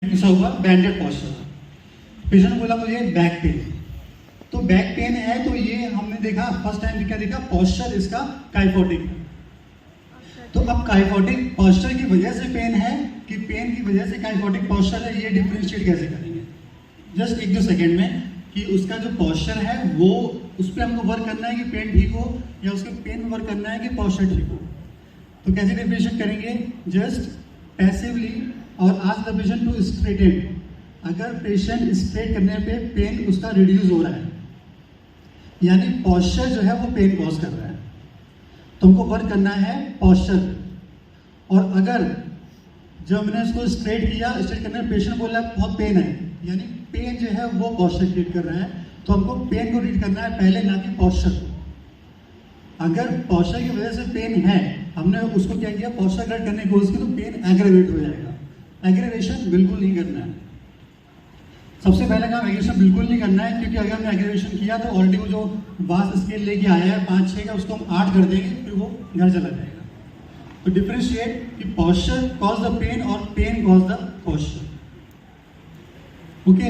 ऐसा हुआ बैंडेड posture. Patient ने बोला मुझे बैक पेन, तो बैक पेन है तो ये हमने देखा फर्स्ट टाइम क्या देखा, पॉस्चर इसका काइफोटिक। तो अब काइफोटिक पॉस्चर की वजह से पेन है कि पेन की वजह से काइफोटिक पॉस्चर है, ये डिफरेंशिएट कैसे करेंगे जस्ट एक दो सेकंड में कि उसका जो पॉस्चर है वो उस पर हमको वर्क करना है कि पेन ठीक हो या उसके पेन में वर्क करना है कि पॉस्चर ठीक हो। तो कैसे डिफरेंशिएट करेंगे, जस्ट पैसिवली और ask the patient to straighten. अगर पेशेंट स्ट्रेट करने पे पेन उसका रिड्यूस हो रहा है यानी पॉस्चर जो है वो पेन कॉज कर रहा है, तो हमको वर्क करना है पॉस्चर। और अगर जब मैंने उसको स्ट्रेट किया, स्ट्रेट करने में पेशेंट बोल रहा है बहुत पेन है यानी पेन जो है वो पॉस्चर क्रिएट कर रहा है, तो हमको पेन को रीड करना है पहले, ना कि पॉस्चर को। अगर पॉस्चर की वजह से पेन है, हमने उसको क्या किया, पॉस्चर करेक्ट करने की कोशिश की, तो पेन एग्रेवेट हो जाएगा। एग्रेवेशन बिल्कुल नहीं करना है। सबसे पहले काम एग्रेवेशन बिल्कुल नहीं करना है, क्योंकि अगर हमने एग्रेवेशन किया तो ऑलरेडी वो जो बास स्केल लेके आया है 5-6 का, उसको हम 8 कर देंगे, फिर वो घर चला जाएगा। तो डिफरेंशिएट कि पॉस्चर कॉज द पेन और pain cause the posture. Okay,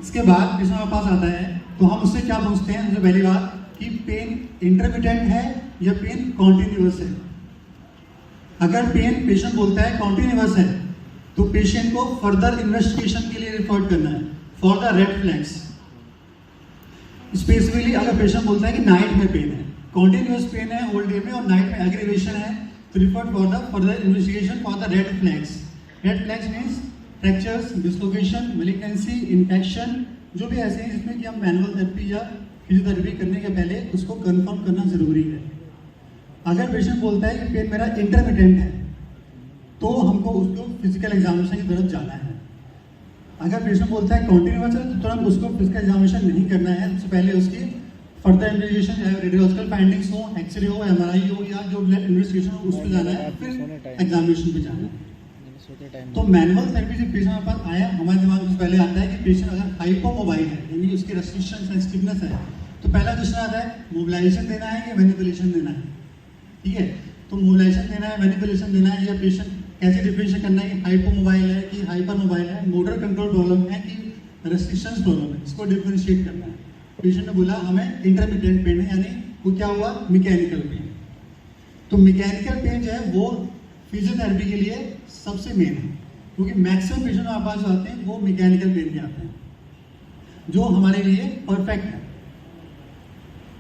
इसके बाद जिस हमारे पास आता है तो हम उससे क्या पूछते हैं, सबसे पहली बात कि पेन इंटरमिटेंट है या पेन कॉन्टिन्यूअस है। अगर पेन पेशेंट बोलता है कॉन्टिन्यूअस है तो पेशेंट को फर्दर इन्वेस्टिगेशन के लिए रिफर करना है for the red flags. Specifically अगर पेशेंट बोलता है कि नाइट में पेन है, कॉन्टिन्यूअस पेन है होल डे में और नाइट में एग्रीवेशन है, तो refer for the further investigation for the red flags. Red flags means fractures, dislocation, malignancy, infection, जो भी ऐसे हैं जिसमें कि हम मैनुअल थेरेपी या फिजियोथेरेपी करने के पहले उसको कंफर्म करना जरूरी है। अगर पेशेंट बोलता है कि पेन मेरा इंटरमिटेंट है तो हमको उसको फिजिकल एग्जामिनेशन की तरफ जाना है। अगर पेशेंट बोलता है कॉन्टिन्यूअस है तो तुरंत उसको फिजिकल एग्जामिनेशन नहीं करना है, सबसे पहले उसकी फर्दर इन्वेस्टिगेशन चाहे रेडियोलॉजिकल फाइंडिंग्स हो, एक्सरे हो, एमआरआई हो या जो इन्वेस्टिगेशन हो उस पर जाना है, फिर एग्जामिनेशन पे जाना है। तो मैनुअल थेरेपी जब पेशेंट हमारे पास आया, हमारे दिमाग में पहले आता है कि पेशेंट अगर हाइपोमोबाइल है यानी उसकी रेस्ट्रिक्शन सेंसिटिवनेस है, तो पहला क्वेश्चन आता है मोबिलाइजेशन देना है या मैनिपुलेशन देना है। ठीक है, तो मोबिलाइजेशन देना है, मैनिपुलेशन देना है, या पेशेंट कैसे डिफरेंशिएट करना है कि हाइपोमोबाइल है कि हाइपर मोबाइल है, मोटर कंट्रोल प्रॉब्लम है कि रेस्ट्रिक्शंस प्रॉब्लम है, इसको डिफरेंशिएट करना है। पेशेंट ने बोला हमें इंटरमिटेंट पेन है यानी वो क्या हुआ, मैकेनिकल पेन। तो मैकेनिकल पेन जो है वो फिजियोथेरेपी के लिए सबसे मेन है, क्योंकि मैक्सिमम पेशेंट हमारे पास जो आते हैं वो मैकेनिकल पेन के आते हैं, जो हमारे लिए परफेक्ट है।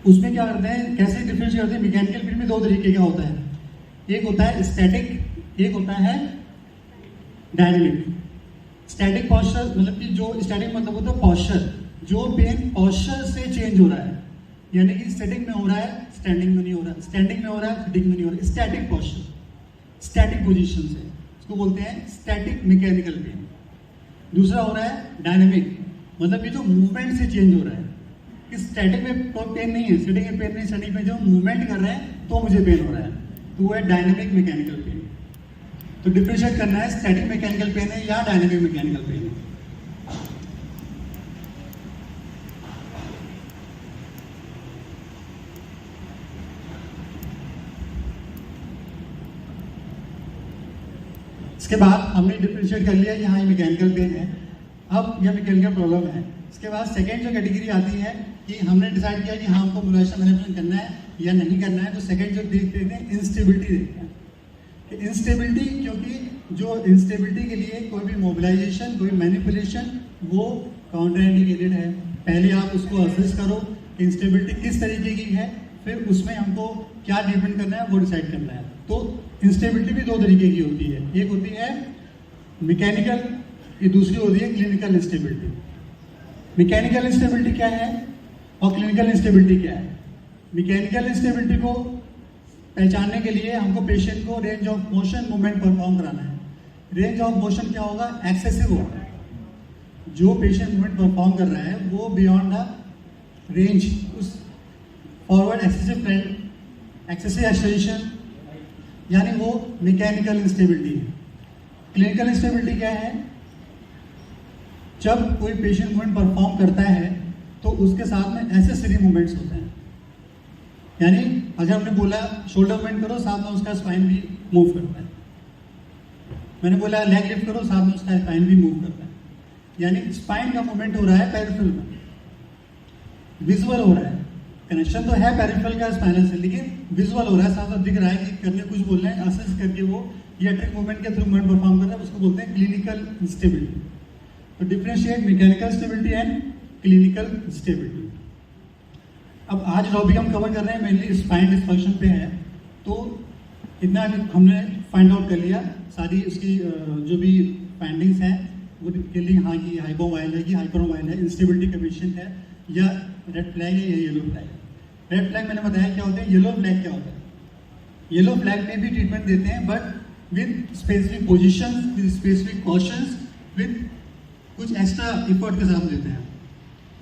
उसमें क्या करते हैं, कैसे डिफरेंशिएट करते हैं, मैकेनिकल पेन में दो तरीके का होता है, एक होता है स्टैटिक, एक होता है डायनेमिक। स्टैटिक पॉस्चर मतलब कि जो स्टैटिक मतलब होता है पॉस्चर, जो पेन पॉस्चर से चेंज हो रहा है, यानी कि स्टैटिक में हो रहा है स्टैंडिंग में नहीं हो रहा, स्टैंडिंग में हो रहा है सिटिंग में नहीं हो रहा, स्टैटिक पॉस्चर, स्टैटिक पोजीशन से, इसको बोलते हैं स्टैटिक मैकेनिकल पेन। दूसरा हो रहा है डायनेमिक, मतलब ये जो मूवमेंट से चेंज हो रहा है, कि स्टैटिक में कोई पेन नहीं है, स्टैटिक में पेन नहीं, स्टैटिक में जो मूवमेंट कर रहे हैं तो मुझे पेन हो रहा है, तो वो है डायनेमिक मैकेनिकल पेन। तो डिफरेंशिएट करना है स्टैटिक मैकेनिकल पेन है या डायनेमिक मैकेनिकल पेन है। इसके बाद हमने डिफरेंशिएट कर लिया कि हाँ ये मैकेनिकल पेन है, अब यह मैकेनिकल प्रॉब्लम है। इसके बाद सेकेंड जो कैटेगरी आती है कि हमने डिसाइड किया कि हाँ हमको मोबिलाइजेशन मैनिपुलेशन करना है या नहीं करना है, तो सेकेंड जो देखते हैं इंस्टेबिलिटी देखते हैं। इंस्टेबिलिटी, क्योंकि जो इंस्टेबिलिटी के लिए कोई भी मोबिलाइजेशन कोई मैनिपुलेशन वो काउंटर इंडिकेटेड है। पहले आप उसको असेस करो कि इंस्टेबिलिटी किस तरीके की है, फिर उसमें हमको क्या ट्रीटमेंट करना है वो डिसाइड करना है। तो इंस्टेबिलिटी भी दो तरीके की होती है, एक होती है मैकेनिकल, ये दूसरी होती है क्लिनिकल इंस्टेबिलिटी। मैकेनिकल इंस्टेबिलिटी क्या है और क्लिनिकल इंस्टेबिलिटी क्या है? मैकेनिकल इंस्टेबिलिटी को पहचानने के लिए हमको पेशेंट को range of motion movement perform कराना है। रेंज ऑफ मोशन क्या होगा, एक्सेसिव होगा। जो पेशेंट मूवमेंट परफॉर्म कर रहा है वो बियॉन्ड द रेंज, उस forward excessive trend, excessive extension, यानी वो मैकेनिकल इंस्टेबिलिटी है। क्लिनिकल इंस्टेबिलिटी क्या है, जब कोई पेशेंट मूवमेंट परफॉर्म करता है तो उसके साथ में एसेसरी मूवमेंट्स होते हैं, यानी अगर हमने बोला शोल्डर मूवमेंट करो, साथ में उसका स्पाइन भी मूव करता है। मैंने बोला लेग लिफ्ट करो, साथ में उसका स्पाइन भी मूव करता है, यानी स्पाइन का मूवमेंट हो रहा है पेरिफेरल में, विजुअल हो रहा है। कनेक्शन तो है पेरिफेरल का स्पाइनल से, लेकिन विजुअल हो रहा है, साथ साथ दिख रहा है कि करने कुछ बोल रहे हैं, असेस करके वो इलेक्ट्रिक मूवमेंट के थ्रू मूवमेंट परफॉर्म कर रहा है, उसको बोलते हैं क्लिनिकल इंस्टेबिलिटी। तो differentiate mechanical stability and clinical stability. अब आज टॉपिक हम कवर कर रहे हैं मेनली स्पाइन डिस्फंक्शन पे है। तो इतना हमने फाइंड आउट कर लिया, सारी उसकी जो भी फाइंडिंग्स हैं वो के लिए, हाँ कि हाइपोमाइल है कि हाइपरमाइल है, इंस्टेबिलिटी का पेशेंट है, या रेड फ्लैग है या येलो फ्लैग है। रेड फ्लैग मैंने बताया क्या होता है, येलो फ्लैग क्या होता है। येलो फ्लैग में भी ट्रीटमेंट देते हैं, but with specific position, with specific cautions, with कुछ एक्स्ट्रा एफर्ट के साथ देते हैं।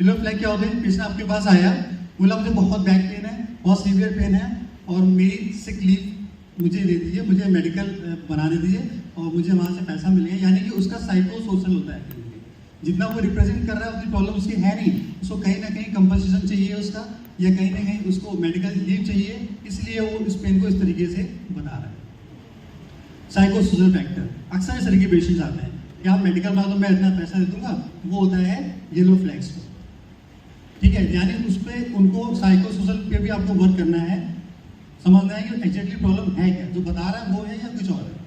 येलो फ्लैग क्या होता है, पेशेंट आपके पास आया, बोला मुझे बहुत बैक पेन है, बहुत सीवियर पेन है, और मेरी सिक लीव मुझे दे दीजिए, मुझे मेडिकल बना दे दीजिए, और मुझे वहाँ से पैसा मिलेगा। यानी कि उसका साइको सोशल होता है, जितना वो रिप्रेजेंट कर रहा है उतनी प्रॉब्लम उसकी है नहीं, उसको कहीं ना कहीं कंपनसेशन चाहिए उसका, या कहीं ना कहीं उसको मेडिकल लीव चाहिए, इसलिए वो इस पेन को इस तरीके से बता रहा है। साइको सोशल फैक्टर, अक्सर इस तरह के पेशेंट्स आते हैं कि आप मेडिकल बना दो, मैं इतना पैसा दे दूंगा, वो होता है येलो फ्लैग्स पे, ठीक है। यानी उस पर उनको साइको सोशल पे भी आपको वर्क करना है, समझना है कि एग्जैक्टली प्रॉब्लम है क्या, जो बता रहा है वो है या कुछ और है।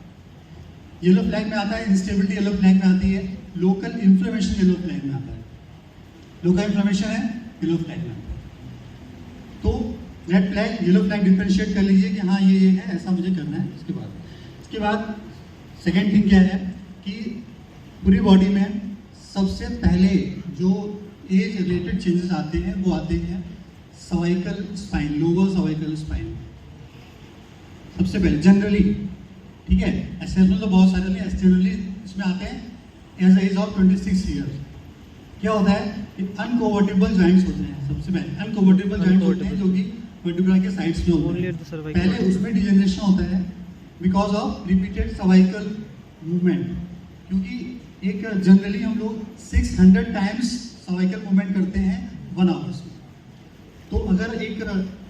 येलो फ्लैग में आता है इंस्टेबिलिटी, येलो फ्लैग में आती है लोकल इन्फ्लेमेशन, येलो फ्लैग में आता है लोकल इन्फ्लेमेशन है, येलो फ्लैग में आता है। तो red flag yellow flag differentiate कर लीजिए कि हाँ ये है, ऐसा मुझे करना है। इसके बाद सेकेंड थिंग क्या है कि पूरी बॉडी में सबसे पहले जो एज रिलेटेड चेंजेस आते हैं वो आते हैं cervical spine, lower cervical spine सबसे पहले जनरली, ठीक है। एक्सटर्नल तो बहुत सारे नहीं, एक्सटर्नली इसमें आते हैं एज एज ऑफ 26 ईयर्स। क्या होता है कि अनकोवर्टेबल जॉइंट्स होते हैं, सबसे पहले अनकोवर्टेबल जॉइंट्स होते हैं जो कि वर्टिब्रा के साइड्स में होते हैं। पहले उसमें डिजेनरेशन होता है because of repeated cervical movement, क्योंकि एक जनरली हम लोग 600 टाइम्स सर्वाइकल मूवमेंट करते हैं 1 आवर्स में। तो अगर एक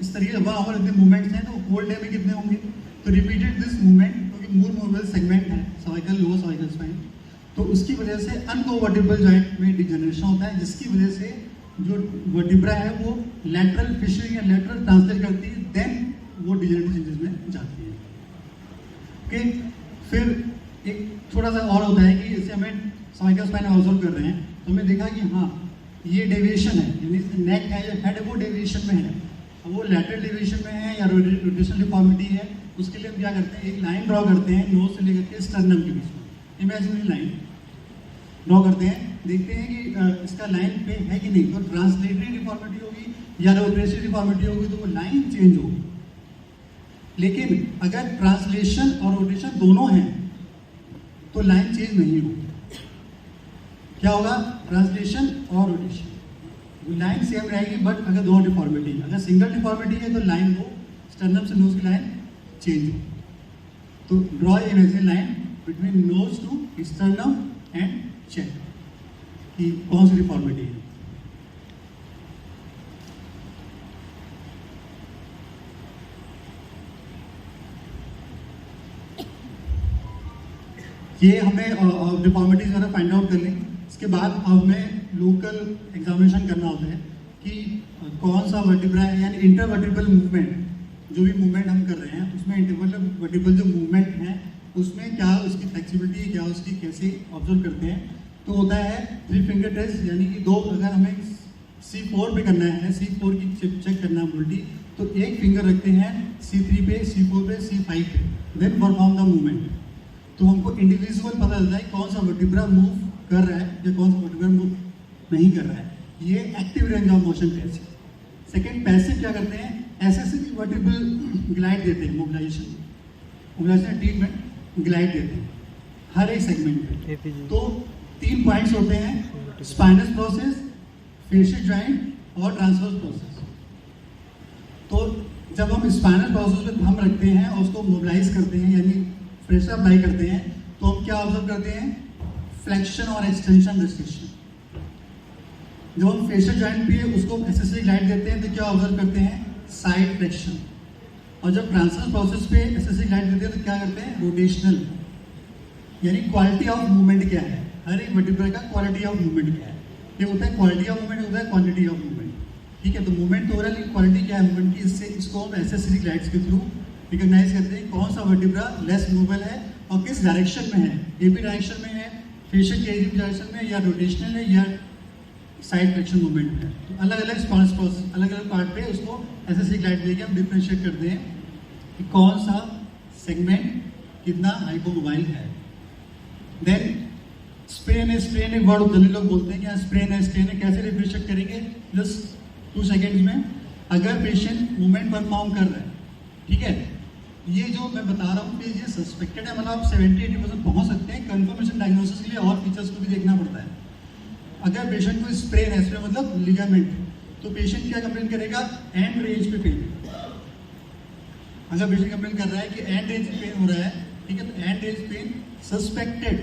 इस तरीके 1 आवर इतने मूवमेंट्स हैं तो होल डे में कितने होंगे, तो रिपीटेड दिस मूवमेंट, क्योंकि मोर मूवेबल सेगमेंट है सर्वाइकल, लोअर सर्वाइकल स्पाइन, तो उसकी वजह से अनकोवर्टेबल जॉइंट में डिजेनरेशन होता है, जिसकी वजह से जो वर्टिब्रा है वो लैटरल फिशरिंग या लैटरल ट्रांसफर करती है, देन वो डिजेनरेटिव चेंजेस में जाती है। ओके, फिर एक थोड़ा सा और होता है कि जैसे हमें सर्वाइकल स्पाइन ऑब्जर्व कर रहे हैं तो हमें देखा कि हाँ ये डेविएशन है, यानी नेक है या हेड है वो डेविएशन में है, वो लैटरल डेविएशन में है या रोटेशनल डिफॉर्मिटी है। उसके लिए हम क्या करते हैं, एक लाइन ड्रॉ करते हैं नोज से लेकर के स्टर्नम के बीच में, इमेजिनरी लाइन ड्रॉ करते हैं, देखते हैं कि इसका लाइन पे है कि नहीं। तो ट्रांसलेटरी डिफॉर्मिटी होगी या रोटेशनल डिफॉर्मिटी होगी तो वो लाइन चेंज होगी। लेकिन अगर ट्रांसलेशन और रोटेशन दोनों हैं तो लाइन चेंज नहीं होगी। क्या होगा, ट्रांसलेशन और रोटेशन, लाइन सेम रहेगी, बट अगर दो डिफॉर्मिटी, अगर सिंगल डिफॉर्मिटी है तो लाइन वो स्टर्नम से नोज की लाइन चेंज होगी। तो draw imaginary line between nose to sternum and check कि कौन सी डिफॉर्मिटी है। ये हमें डिफॉर्मिटीज वगैरह फाइंड आउट कर लें। इसके बाद हमें लोकल एग्जामिनेशन करना होता है कि कौन सा वर्टिब्रा है, यानी इंटरवर्टिब्रल मूवमेंट, जो भी मूवमेंट हम कर रहे हैं उसमें इंटरवर्टिब्रल जो मूवमेंट है उसमें क्या उसकी फ्लेक्सिबिलिटी, क्या उसकी कैसे ऑब्जर्व करते हैं। तो होता है 3 फिंगर टेस्ट, यानी कि दो, अगर हमें C4 पे करना है, C4 की चेक करना है मोबिलिटी, तो एक फिंगर रखते हैं C3 पे, C4 पे, C5 पे, देन परफॉर्म द मूवमेंट। तो हमको इंडिविजुअल पता चलता है कौन सा वर्टिब्रा मूव कर रहा है या कौन सा वर्टिब्रा मूव नहीं कर रहा है। ये active range of motion test है। सेकेंड, पैसिव क्या करते हैं, ऐसे वर्टिब्रल ग्लाइड देते हैं, मोबिलाइजेशन ट्रीटमेंट ग्लाइड देते हैं हर एक सेगमेंट पे। तो 3 पॉइंट्स होते हैं, स्पाइनस प्रोसेस, फेशियल जॉइंट और ट्रांसवर्स प्रोसेस। तो जब हम स्पाइनल प्रोसेस पे हम रखते हैं और उसको मोबिलाइज करते हैं, यानी प्रेशर अप्लाई करते हैं, तो हम क्या ऑब्जर्व करते हैं, फ्लेक्शन और एक्सटेंशन रेस्ट्रिक्शन। जब हम फेशियल जॉइंट पे उसको एसएससी ग्लाइड देते हैं तो क्या ऑब्जर्व करते हैं, साइड फ्लेक्शन। और जब ट्रांसवर्स प्रोसेस पे एसएससी ग्लाइड देते हैं तो क्या करते हैं, रोटेशनल यानी क्वालिटी ऑफ मूवमेंट क्या है, हर एक वर्टिब्रा का क्वालिटी ऑफ मूवमेंट क्या है। ये होता है क्वालिटी ऑफ मूवमेंट, होता है क्वांटिटी ऑफ मूवमेंट। ठीक है, तो मूवमेंट तो हो रहा है, लेकिन क्वालिटी क्या है मूवमेंट की, इससे इसको हम एसेसरी ग्लाइड्स के थ्रू रिकॉग्नाइज करते हैं कौन सा वर्टिब्रा लेस मूवेबल है और किस डायरेक्शन में है, एपी डायरेक्शन में है, फेशियल केजिंग डायरेक्शन में, या रोटेशनल है, या साइड फ्लेक्शन मूवमेंट में है। तो अलग अलग रिस्पॉन्स प्रोसेस, अलग अलग पार्ट पे उसको एसेसरी ग्लाइड लेके हम डिफ्रेंशिएट करते हैं कि कौन सा सेगमेंट कितना हाइपोमोबाइल है। देन स्प्रेन है, स्प्रेन एक वर्ड जनरली लोग बोलते हैं कि स्प्रेन है, स्ट्रेन है, कैसे डिफ्रेंशिएट करेंगे जस्ट 2 सेकेंड्स में। अगर पेशेंट मूवमेंट परफॉर्म कर रहा है, ठीक है, ये जो मैं बता रहा हूँ कि ये सस्पेक्टेड है, मतलब आप 70-80% पहुँच सकते हैं। कंफर्मेशन डायग्नोसिस के लिए और फीचर्स को भी देखना पड़ता है। अगर पेशेंट को स्प्रेन है, स्प्रेन मतलब लिगामेंट, तो पेशेंट क्या कंप्लेन करेगा, एंड रेंज पे पेन। अगर पेशेंट कंप्लेन कर रहा है कि एंड रेंज पे पेन हो रहा है, ठीक है, तो end range pain suspected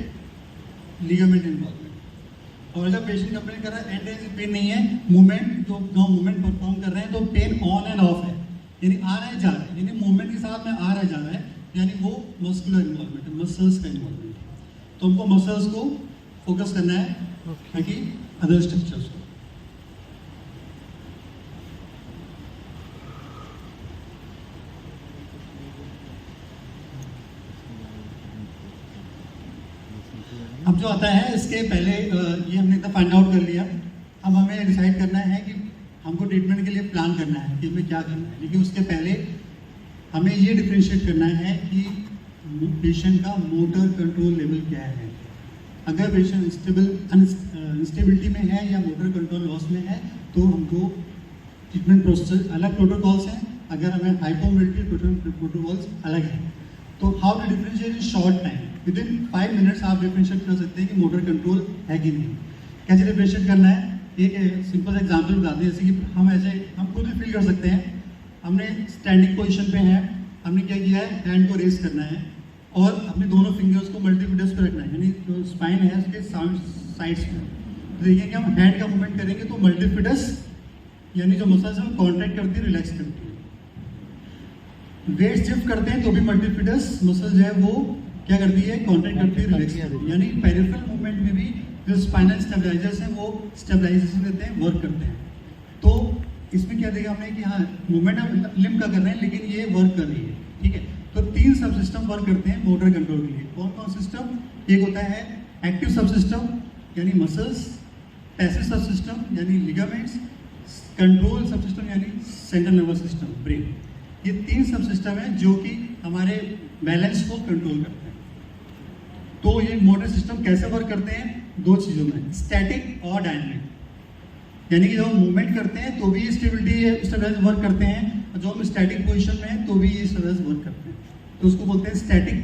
ligament involvement. और अगर पेशेंट कंप्लेन कर रहा है एंड रेंज पेन नहीं है, मूवमेंट जो मूवमेंट परफॉर्म कर रहे हैं तो पेन ऑन एंड ऑफ है, यानी आ रहा है जा रहा है, यानी मूवमेंट के साथ में आ रहा है जा रहा है, यानी वो मस्कुलर इन्वॉल्वमेंट है, मसल्स का इन्वॉल्वमेंट है। तो हमको मसल्स को फोकस करना है, ताकि अदर स्ट्रक्चर्स को। अब जो आता है इसके पहले ये हमने इतना फाइंड आउट कर लिया। अब हमें डिसाइड करना है कि हमको ट्रीटमेंट के लिए प्लान करना है कि हमें क्या करना है, लेकिन उसके पहले हमें ये डिफ्रेंशिएट करना है कि पेशेंट का मोटर कंट्रोल लेवल क्या है। अगर पेशेंट इंस्टेबिलिटी में है या मोटर कंट्रोल लॉस में है तो हमको ट्रीटमेंट प्रोसेस अलग प्रोटोकॉल्स हैं। अगर हमें हाइपोमोबिलिटी प्रोटोकॉल्स अलग हैं। तो how to differentiate in short time, within 5 minutes आप डिफ्रेंशिएट कर सकते हैं कि मोटर कंट्रोल है कि नहीं। कैसे डिफ्रेंशिएट करना है, एक सिंपल एग्जांपल बताते हैं। जैसे कि हम खुद भी फील कर सकते हैं। हमने स्टैंडिंग पोजीशन पे है, हमने क्या किया है, हैंड को रेस करना है और अपने दोनों फिंगर्स को मल्टीफिडस पे रखना है, यानी जो स्पाइन है उसके साइड्स में। तो देखिए कि हम हैंड का मूवमेंट करेंगे तो मल्टीफिडस यानी जो मसल्स है वो कॉन्ट्रैक्ट करती है, रिलैक्स करती है। वेट शिफ्ट करते हैं तो भी मल्टीफिडस मसल जो है वो क्या करती है, कॉन्ट्रैक्ट करती है, रिलैक्स करती है। यानी पेरिफेरल मूवमेंट में भी जो स्पाइनल स्टेबलाइजर्स हैं वो स्टेबलाइजेशन देते हैं, वर्क करते हैं। तो इसमें क्या देखा हमने कि हाँ मूवमेंट हम लिम्ब का कर रहे हैं लेकिन ये वर्क कर रही है, ठीक है। तो 3 सब सिस्टम वर्क करते हैं मोटर कंट्रोल के लिए। कौन कौन सिस्टम, एक होता है एक्टिव सब सिस्टम यानी मसल्स, पैसिव सब सिस्टम यानी लिगामेंट्स, कंट्रोल सब सिस्टम यानी सेंट्रल नर्वस सिस्टम, ब्रेन। ये 3 सब सिस्टम है जो कि हमारे बैलेंस को कंट्रोल करते हैं। तो ये मोटर सिस्टम कैसे वर्क करते हैं, 2 चीज़ों में, स्टैटिक और डायनेमिक। यानी कि जब हम मूवमेंट करते हैं तो भी ये स्टेबलाइजर वर्क करते हैं, और जब हम स्टैटिक पोजीशन में हैं तो भी ये स्टेबलाइजर वर्क करते हैं। तो उसको बोलते हैं स्टैटिक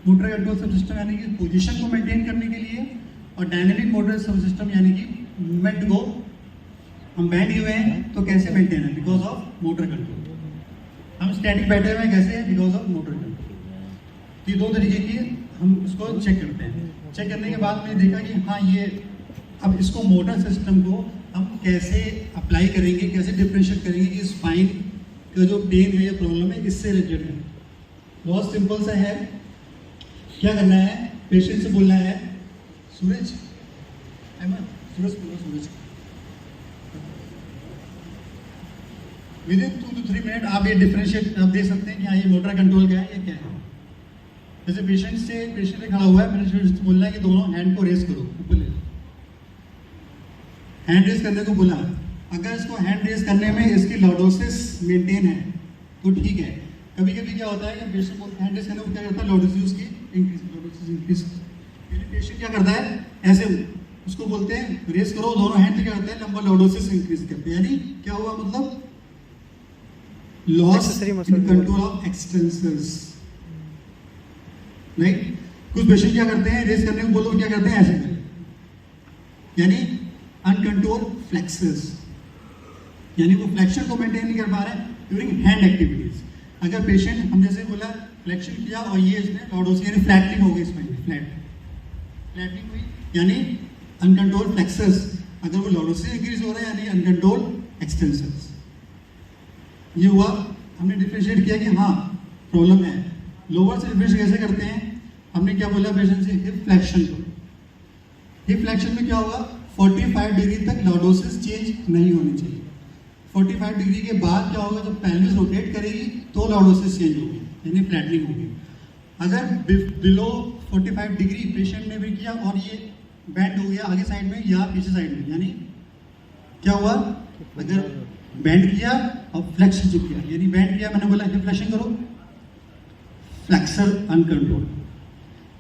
मोटर कंट्रोल सब सिस्टम यानी कि पोजीशन को मेंटेन करने के लिए, और डायनेमिक मोटर सब सिस्टम यानी कि मूवमेंट को हम बैठ हुए हैं तो कैसे मेंटेन है, बिकॉज ऑफ मोटर कंट्रोल। हम स्टैटिक बैठे हुए हैं कैसे, बिकॉज ऑफ मोटर कंट्रोल। ये 2 तरीके की हम उसको चेक करते हैं। चेक करने के बाद मैंने देखा कि हाँ ये अब इसको मोटर सिस्टम को हम कैसे अप्लाई करेंगे, कैसे डिफ्रेंशिएट करेंगे कि स्पाइन का जो पेन है या प्रॉब्लम है इससे रिलेटेड है। बहुत सिंपल सा है। क्या करना है, पेशेंट से बोलना है, सूरज अहमद, सूरज विदिन 2 to 3 मिनट आप ये डिफ्रेंशिएट आप दे सकते हैं कि हाँ ये मोटर कंट्रोल का है, ये क्या है। जैसे पेशेंट से खड़ा हुआ है, मैंने बोलना है कि दोनों हैंड को रेस करो, ऊपर ले लो। हैंड रेस करने को बोला। अगर इसको हैंड रेस करने में इसकी लॉर्डोसिस मेंटेन है तो ठीक है। कभी कभी क्या होता है कि पेशेंट को हैंड रेस करने को क्या करता है, लॉर्डोसिस उसकी इंक्रीज। पेशेंट क्या करता है, ऐसे उसको बोलते हैं रेस करो, दोनों हैंड से क्या करते हैं, लंबा लॉर्डोसिस इंक्रीज करते हैं। यानी क्या हुआ, मतलब loss in control of extensors, right. कुछ पेशेंट क्या करते हैं, रेस करने को बोलो क्या करते हैं, ऐसे करें, यानी अनकंट्रोल फ्लेक्सर्स, यानी वो फ्लेक्शन को मेंटेन नहीं कर पा रहे ड्यूरिंग हैंड एक्टिविटीज। अगर पेशेंट हम जैसे बोला फ्लेक्शन किया और ये इसने लॉर्डोसिस यानी फ्लैटनिंग हो गई, इसमें फ्लैटनिंग हुई यानी अनकंट्रोल फ्लेक्सर्स। अगर वो लॉर्डोसिस इंक्रीज हो रहा है यानी अनकंट्रोल एक्सटेंसर्स। ये हुआ, हमने डिफरेंशिएट किया कि हाँ प्रॉब्लम है। लोअर से डिफरेंशिएट कैसे करते हैं, हमने क्या बोला पेशेंट से, हिप फ्लेक्शन को। हिप फ्लेक्शन में क्या होगा, 45 डिग्री तक लॉर्डोसिस चेंज नहीं होनी चाहिए। 45 डिग्री के बाद क्या होगा, जब पेल्विस रोटेट करेगी तो लॉर्डोसिस चेंज होगी, यानी फ्लैटनिंग होगी। अगर बिलो 45 डिग्री पेशेंट ने भी किया और ये बेंड हो गया आगे साइड में या पीछे साइड में, यानी क्या हुआ, अगर बेंड किया और फ्लेक्शन जो किया, यानी बेंड किया, मैंने बोला हिप फ्लेक्शन करो, फ्लेक्सर अनकंट्रोल,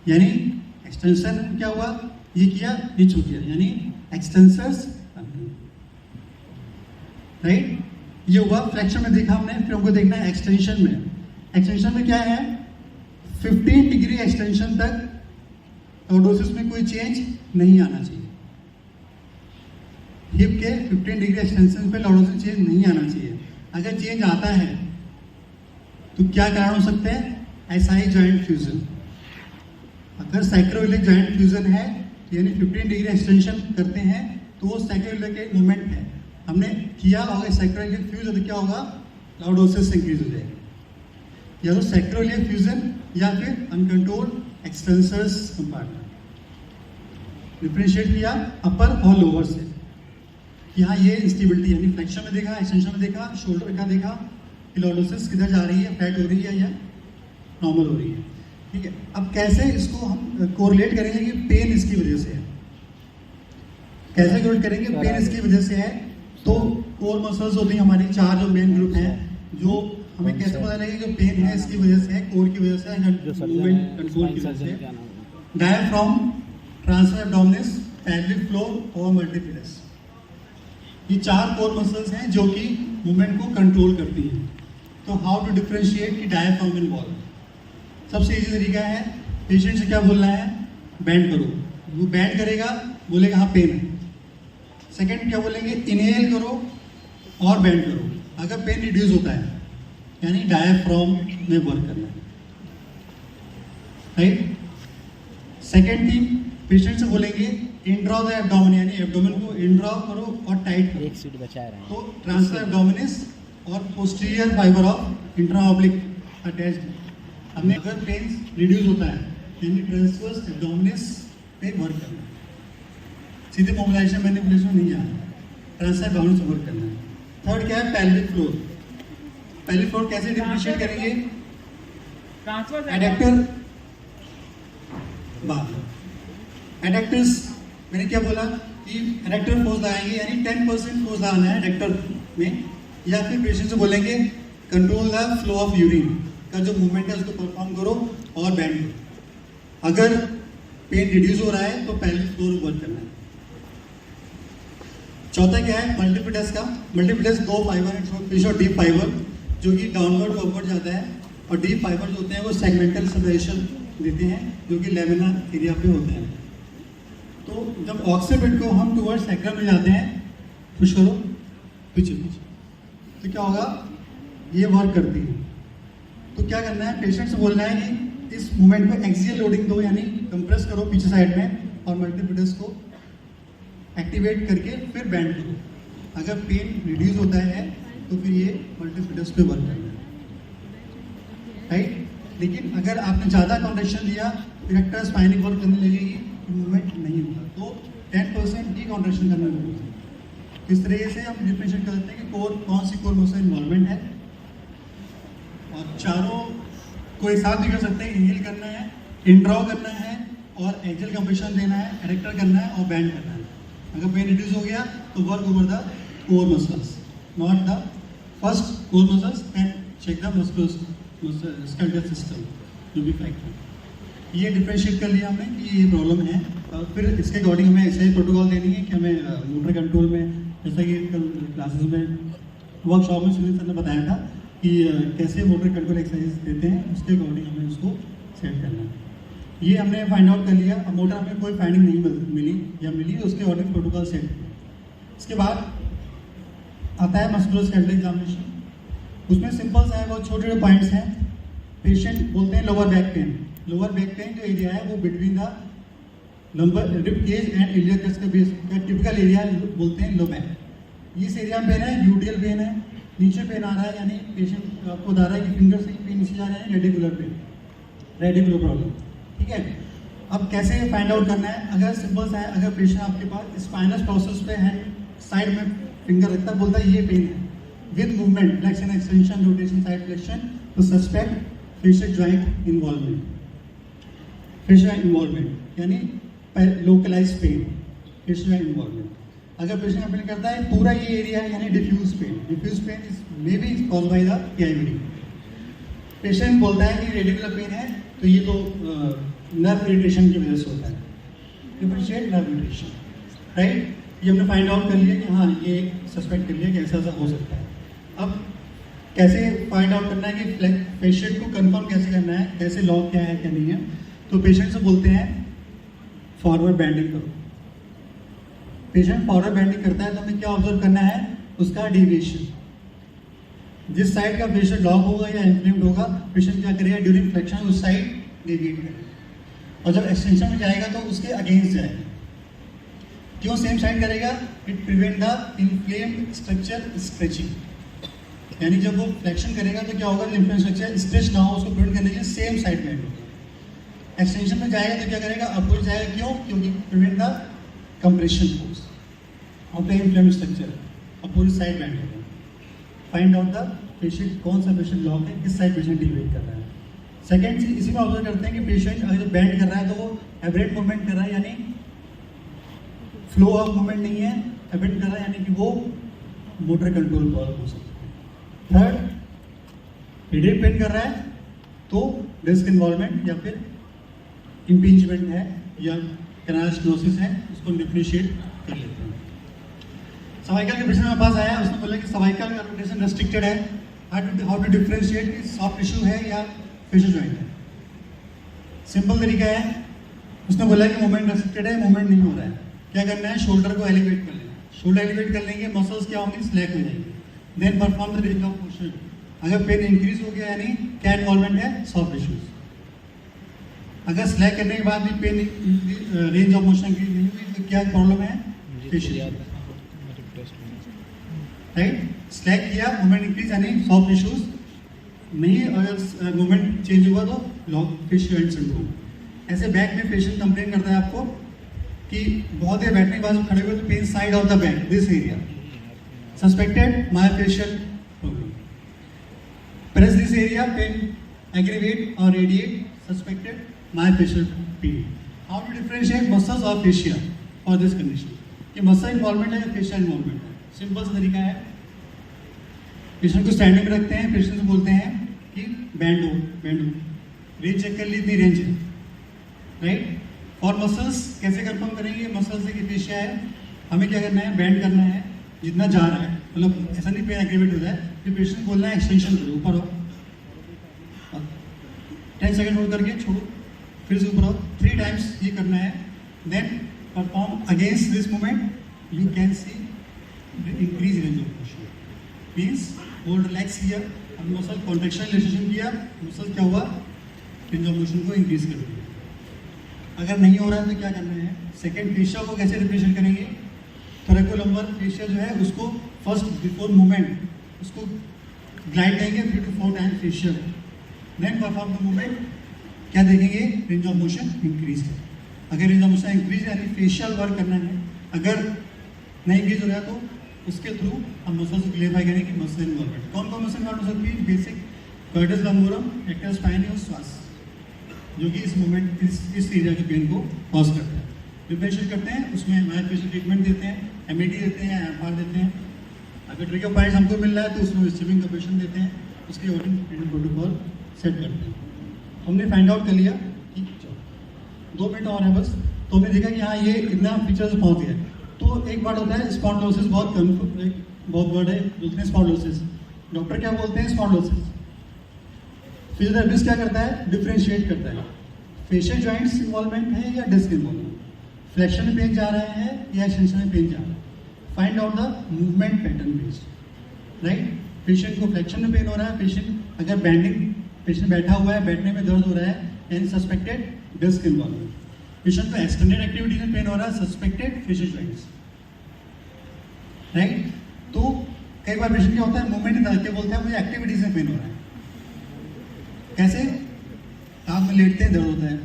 यानी एक्सटेंशन क्या हुआ, ये किया ये छूट गया, यानी एक्सटेंसर्स राइट। ये हुआ फ्लेक्शन में देखा हमने, फिर हमको देखना है एक्सटेंशन में। एक्सटेंशन में क्या है, 15 डिग्री एक्सटेंशन तक लॉर्डोसिस में कोई चेंज नहीं आना चाहिए। हिप के 15 डिग्री एक्सटेंशन पे लॉर्डोसिस चेंज नहीं आना चाहिए। अगर चेंज आता है तो क्या कारण हो सकते हैं, एसआई जॉइंट फ्यूजन। अगर सैक्रोइलिक जॉइंट फ्यूजन है यानी 15 डिग्री एक्सटेंशन करते हैं तो वो सैक्रोइलिक मूवमेंट है, हमने किया और सैक्रोइलिक फ्यूज तो क्या होगा, लॉर्डोसिस इंक्रीज हो जाएगी। या तो सैक्रोइलिक फ्यूजन या फिर अनकंट्रोल्ड एक्सटेंसर्स कंपार्टमेंट। डिफरेंशिएट किया अपर और लोअर से। यहाँ ये इंस्टेबिलिटी यानी फ्लेक्शन में देखा, एक्सटेंशन में देखा, शोल्डर का देखा कि लॉर्डोसिस किधर जा रही है, फ्लैट हो रही है या नॉर्मल हो रही है। ठीक है, अब कैसे इसको हम कोरिलेट करेंगे कि पेन इसकी वजह से है, कैसे कोरिलेट करेंगे, पेन इसकी वजह से है तो कोर मसल्स होती हैं हमारी, 4 जो मेन ग्रुप हैं, जो हमें कैसे पता लगेगा कि पेन है इसकी वजह से है, कोर की वजह से है, मूवमेंट कंट्रोल की वजह से। Diaphragm, transverse abdominis, pelvic floor और मल्टीपल्स, ये 4 कोर मसल्स हैं जो कि मूवमेंट को कंट्रोल करती हैं। तो हाउ टू डिफरेंशिएट कि डायफ्राम इन्वॉल्व, सबसे इजी तरीका है, पेशेंट से क्या बोलना है, बेंड करो, वो बेंड करेगा, बोलेगा हाँ पेन है। सेकंड क्या बोलेंगे, इनहेल करो और बेंड करो, अगर पेन रिड्यूस होता है यानी डायफ्राम में वर्क करना है, राइट। सेकंड थिंग, पेशेंट से बोलेंगे इंड्रॉ द एब्डोमेन, यानी एब्डोमेन को इंड्रॉ करो और टाइट करो, एक सीट बचा रहे हैं तो ट्रांसवर्स एब्डोमिनिस और पोस्टीरियर फाइबर ऑफ इंट्राऑब्लिक अटैच्ड। हमने अगर पेन रिड्यूस होता है यानी ट्रांसवर्स एब्डोमिनिस पे वर्क करना है, सीधे मोबिलाइजेशन मैनिपुलेशन नहीं जाना, ट्रांसवर्स एब्डोमिनिस पे वर्क करना है। थर्ड क्या है, पेल्विक फ्लोर। पेल्विक फ्लोर कैसे डिफरेंशिएट करेंगे, एडेक्टर एडेक्टर्स, मैंने क्या बोला कि एडेक्टर फोर्स लगाएंगे यानी 10% फोर्स लगाना है एडेक्टर में, या फिर पेशेंट से बोलेंगे control the flow of urine का जो मूवमेंट है उसको परफॉर्म करो और बेंड करो। अगर पेन रिड्यूस हो रहा है तो पेल्विक फ्लोर वर्क करना है। चौथा क्या है, मल्टीपिटस का। मल्टीपिटस 2 फाइबर है, फिश और डीप फाइबर, जो कि डाउनवर्ड अपवर्ड जाता है, और डीप फाइबर जो होते हैं वो सेगमेंटल सेपरेशन देते हैं जो कि लेमिनर एरिया पे होते हैं। तो जब ऑक्सीपिट को हम टुवर्ड सैक्रम में जाते हैं, पुश करो पीछे पीछे, तो क्या होगा, ये वर्क करती है। तो क्या करना है, पेशेंट से बोलना है कि इस मूवमेंट को एक्सियल लोडिंग दो, यानी कंप्रेस करो पीछे साइड में और मल्टीपिटस को एक्टिवेट करके फिर बेंड करो। अगर पेन रिड्यूस होता है तो फिर ये मल्टीपिटस पे वर्क करना है, राइट। लेकिन अगर आपने ज़्यादा कॉन्ट्रैक्शन दिया, इरेक्टर स्पाइनिक वर्क करने लगेगी, मूवमेंट नहीं होगा, तो 10% की कॉन्ट्रैक्शन करना होगा। इस तरीके से हम डिफरेंशिएट करते हैं कि कोर कौन सी कोर मसल इन्वॉल्वमेंट है, और चारों को एक साथ भी कर सकते हैं। इनहेल करना है, इंड्रॉ करना है और एक्सियल कंप्रेशन देना है, एरेक्टर करना है और बेंड करना है। अगर पेन रिड्यूस हो गया तो work over the core muscles, not the first core muscles, and check the musculoskeletal system जो भी फैक्टर। ये डिफरेंशिएट कर लिया हमने कि ये प्रॉब्लम है, और फिर इसके अकॉर्डिंग हमें एक्सरसाइज प्रोटोकॉल देनी है कि हमें मोटर कंट्रोल में, जैसा कि क्लासेस में वर्कशॉप में सुनील सर ने बताया था कि कैसे मोटर कंट्रोल एक्सरसाइज देते हैं, उसके अकॉर्डिंग हमें उसको सेट करना है। ये हमने फाइंड आउट कर लिया। अब मोटर हमें कोई फाइंडिंग नहीं मिली या मिली तो उसके अकॉर्डिंग प्रोटोकॉल सेट किया। इसके बाद आता है मस्कुलोस्केलेटल एग्जामिनेशन। उसमें सिंपल सा है, बहुत छोटे छोटे पॉइंट्स हैं। पेशेंट बोलते हैं lower back pain. Lower back pain जो एरिया है वो between the lumbar rib cage and iliac crest के बीच का टिपिकल एरिया बोलते हैं लो बैक। इस एरिया में पेन है, यूडियल पेन है, नीचे पेन आ रहा है, यानी पेशेंट आपको बता रहा है कि फिंगर से पेन नीचे जा रहा है, रेडिकुलर पेन, रेडिकुलर प्रॉब्लम। ठीक है। अब कैसे फाइंड आउट करना है, अगर सिंपल सा है, अगर पेशेंट आपके पास स्पाइनस प्रोसेस पे हैंड साइड में फिंगर रखता है, बोलता है ये पेन है, with movement flexion extension rotation side flexion, तो suspect facet joint involvement, facet involvement यानी लोकलाइज पेन, फेशियल इन्वॉल्वमेंट। अगर पेशेंट कंप्लेन करता है पूरा ये एरिया है यानी diffuse pain is may be caused by the PIVD। Patient बोलता है कि रेडिकुलर पेन है तो ये तो नर्व इरिटेशन की वजह से होता है, डिफरेंशिएट नर्व इरिटेशन, राइट। ये हमने फाइंड आउट कर लिया कि हाँ ये सस्पेक्ट कर लिया कि ऐसा ऐसा हो सकता है। अब कैसे फाइंड आउट करना है कि पेशेंट को कंफर्म कैसे करना है, कैसे लॉक क्या है क्या नहीं है, तो पेशेंट से बोलते हैं फॉरवर्ड बैंडिंग करो। पेशेंट फॉरवर्ड बैंडिंग करता है तो हमें क्या ऑब्जर्व करना है, उसका डेविएशन। जिस साइड का पेशेंट लॉक होगा या इन्फ्लेम्ड होगा, पेशेंट क्या करेगा ड्यूरिंग फ्लेक्शन उस साइड डेविएट करेगा, और जब एक्सटेंशन में जाएगा तो उसके अगेंस्ट जाएगा। क्यों सेम साइड करेगा, it prevent the inflamed structure stretching, यानी जब वो फ्लेक्शन करेगा तो क्या होगा, इन्फ्लेम्ड स्ट्रक्चर स्ट्रेच ना हो, उसको प्रिवेंट करने के लिए सेम साइड में होगा। एक्सटेंशन में जाएगा तो क्या करेगा, अपवर्ड जाएगा, क्यों, क्योंकि prevent the compression force of the inflamed structure, upward side band होगा। फाइंड आउट द पेशेंट, कौन सा पेशेंट लॉक है, किस साइड पेशेंट डिवेट कर रहा है। सेकेंड चीज इसी में ऑब्जर्व करते हैं कि पेशेंट अगर बैंड कर रहा है तो वो एवरेट मूवमेंट कर रहा है, यानी फ्लो ऑफ मूवमेंट नहीं है, एवरेट कर रहा है यानी कि वो मोटर कंट्रोल प्रॉब्लम हो सकती है। थर्ड, हेडेक पेन कर रहा है तो डिस्क इन्वॉल्वमेंट या फिर इम्पिंजमेंट है या कैनाल स्टेनोसिस है, उसको डिफरेंशिएट कर लेते हैं। सर्वाइकल के पेशेंट मेरे पास आया, उसने बोला कि सर्वाइकल का रोटेशन रेस्ट्रिक्टेड है, हाउ टू डिफरेंशिएट कि सॉफ्ट टिश्यू है या फेशियल जॉइंट है। सिंपल तरीका है, उसने बोला कि मूवमेंट रेस्ट्रिक्टेड है, मूवमेंट नहीं हो रहा है, क्या करना है, शोल्डर को एलिवेट कर लेना। शोल्डर एलिवेट कर लेंगे, मसल्स क्या होंगी, स्लैक हो जाएंगे, then perform the range of motion. अगर पेन इंक्रीज हो गया यानी क्या इन्वॉल्वमेंट है, सॉफ्ट टिश्यूज। अगर स्लैक करने के बाद भी pain range of motion increase नहीं हुई तो क्या प्रॉब्लम है, फेशियल, राइट। स्लैक किया, मूवमेंट इंक्रीज यानी सॉफ्ट टिश्यूज नहीं, अगर मूवमेंट चेंज हुआ तो लॉक फेशियल जॉइंट सिंड्रोम। ऐसे बैक में पेशेंट कंप्लेन करता है आपको कि बहुत देर बैठने के बाद खड़े हुए तो pain side of the back, this area, suspected myofascial problem. Press this area, pain aggravate और radiate, suspected myofascial pain. How to differentiate muscles और फेशिया फॉर दिस कंडीशन, ये मसल इन्वॉल्वमेंट है या फेशियल इन्वॉल्वमेंट है। Simple सा तरीका है, patient को स्टैंडिंग में रखते हैं, पेशेंट से बोलते हैं कि बैंड हो, रेंज चेक कर ली, इतनी रेंज है, राइट। और मसल्स कैसे कंफर्म करेंगे मसल्स से कि फेशिया है, हमें क्या करना है, बैंड करना है जितना जा रहा है, मतलब ऐसा नहीं पेन एग्रीवेट हो जाए, फिर पेशेंट बोलना है एक्सटेंशन करो, ऊपर हो, 10 सेकेंड होल्ड करके छोड़ो, फिर से ऊपर हो, 3 टाइम्स ये करना है, then perform against this movement, you can see increase range of motion, means hold relax किया, अब मसल कॉन्ट्रैक्शन रिलेक्सेशन किया, मसल क्या हुआ, रेंज ऑफ मोशन को इंक्रीज कर दिया। अगर नहीं हो रहा है तो क्या करना है, सेकेंड फेशिया को कैसे रिप्रेजेंट करेंगे, थोरैकोलम्बर फेशिया जो है उसको फर्स्ट बिफोर मूवमेंट उसको ग्लाइड देंगे 3 to 4 time fascia, then perform the movement, क्या देखेंगे, रेंज ऑफ मोशन इंक्रीज कर। अगर रेंज ऑफ मोशन इंक्रीज यानी फेशियल वर्क करना है, अगर नहीं इंक्रीज हो रहा तो उसके थ्रू हम मसल को क्लियरफाई करें कि मसल इन्वॉल्वमेंट कौन कौन मसल इन्वॉल्व हो सकती है, बेसिक कर्टस लंबोरम, रेक्टल स्पाइन और श्वास, जो कि इस मूवमेंट इस एरिया के पेन को कॉज करता है। डिफरेंशिएट करते हैं, उसमें मायोफेशियल ट्रीटमेंट देते हैं, एमईडी देते हैं, एफआर देते हैं। अगर ट्रिगर पॉइंट्स हमको मिल रहा है तो उसमें स्टीमिंग का ऑपरेशन देते हैं, उसके अकॉर्डिंग ट्रीटमेंट प्रोटोकॉल सेट करते हैं। हमने फाइंड आउट कर लिया कि 2 मिनट और है बस, तो हमने देखा कि हाँ ये इतना फीचर्स पहुँच गया। तो एक बात होता है स्पॉन्डिलोसिस, बहुत वर्ड है, बोलते हैं स्पॉन्डिलोसिस, डॉक्टर क्या बोलते हैं स्पॉन्डिलोसिस। फिजियोथेरेपिस्ट क्या करता है, डिफरेंशिएट करता है, फेशियल जॉइंट्स इन्वॉल्वमेंट है या डिस्क इन्वॉल्वमेंट, फ्लेक्शन में पेन जा रहे हैं या एक्सटेंशन में पेन जा रहा है। Find out the movement pattern based, right. Patient को फ्लेक्शन में पेन हो रहा है, पेशेंट अगर बैंडिंग, पेशेंट बैठा हुआ है, बैठने में दर्द हो रहा है, यानी सस्पेक्टेड डिस्क इन्वॉल्वमेंट। पेशेंट को एक्सटेंडेड एक्टिविटी में पेन हो रहा है, सस्पेक्टेड फेशियल जॉइंट्स, राइट। तो कई बार पेशेंट क्या होता है, मूवमेंट नहीं करते, बोलते हैं मुझे एक्टिविटीज में पेन हो रहा है। कैसे, आप में लेटते हैं दर्द होता है,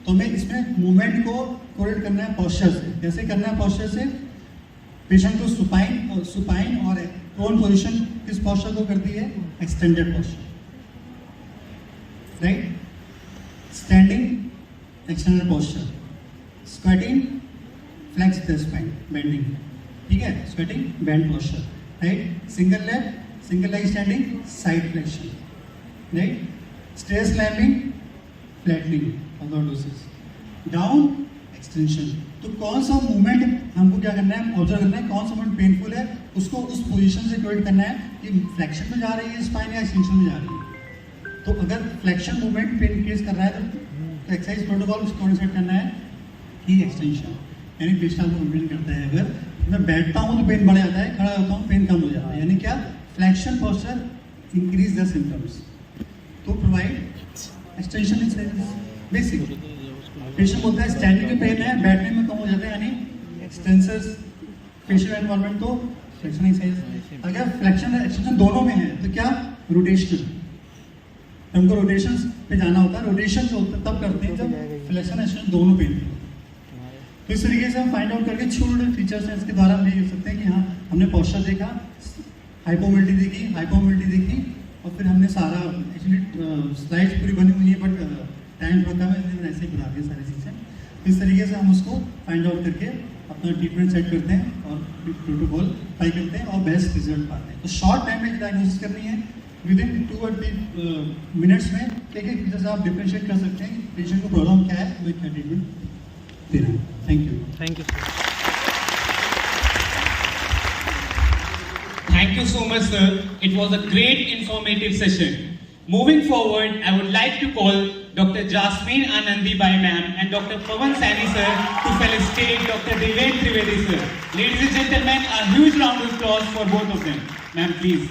तो हमें इसमें मूवमेंट को कोरिलेट करना है पोस्चर से। कैसे करना है पोस्चर से? पेशेंट को सुपाइन और प्रोन पोजीशन किस पोस्चर को करती है? Extended posture, right? Standing extended posture, squatting flex the spine, bending, ठीक है, squatting bend posture, right? Single leg standing side flexion, right? Stair climbing flattening lordosis, down extension. तो कौन सा मूवमेंट हमको क्या करना है? ऑब्जर्व करना है कौन सा मूवमेंट पेनफुल है, उसको उस पोजीशन से कोरिलेट करना है कि फ्लेक्शन में जा रही है स्पाइन या एक्सटेंशन में जा रही है। तो अगर फ्लेक्शन मूवमेंट पेन इंक्रीज कर रहा है तो एक्सरसाइज प्रोटोकॉल उसको सेट करना है कि एक्सटेंशन, यानी पेशेंट आपको कंप्लेन करता है अगर मैं बैठता हूँ तो पेन बढ़ जाता है, खड़ा होता हूँ पेन कम हो जाता है, यानी क्या? Flexion posture increase the symptoms. तो provide extension exercise basic. Patient बोलता है स्टैंडिंग में पेन है, बैठने में कम हो जाता है, यानी एक्सटेंसर्स फेशियल एनवायरनमेंट, तो फ्लेक्शन एक्सरसाइज। अगर फ्लेक्शन एक्सटेंशन दोनों में है तो क्या? रोटेशन। हमको रोटेशन पे जाना होता है। रोटेशन जो होता है तब करते हैं जब फ्लेक्शन एक्सटेंशन दोनों पेन है। तो इस तरीके से हम फाइंड आउट करके छोटे फीचर्स हैं इसके द्वारा हम ये कर सकते हैं कि हाँ हमने पोस्चर देखा, हाइपोमोबिलिटी देखी, हाइपोमोबिलिटी देखी, और फिर हमने सारा एक्चुअली स्लाइड्स पूरी बनी हुई है बट टाइम थोड़ा कम है इसलिए ऐसे ही बता दिया सारी चीज़ें। तो इस तरीके से हम उसको फाइंड आउट करके अपना ट्रीटमेंट सेट करते हैं और प्रोटोकॉल ट्राई करते हैं और बेस्ट रिजल्ट पाते हैं। तो शॉर्ट टाइम में डायग्नोसिस करनी है, विद इन 2 और 3 मिनट्स में एक एक फीचर से आप डिफ्रेंशिएट कर सकते हैं पेशेंट को प्रॉब्लम क्या है, वो क्या ट्रीटमेंट देना है। Thank you. Thank you. Thank you so much, sir. It was a great informative session. Moving forward, I would like to call Dr. Jasmine Anandibai ma'am and Dr. Pawan Sani sir to felicitate Dr. Deven Trivedi sir. Ladies and gentlemen, a huge round of applause for both of them. Ma'am, please.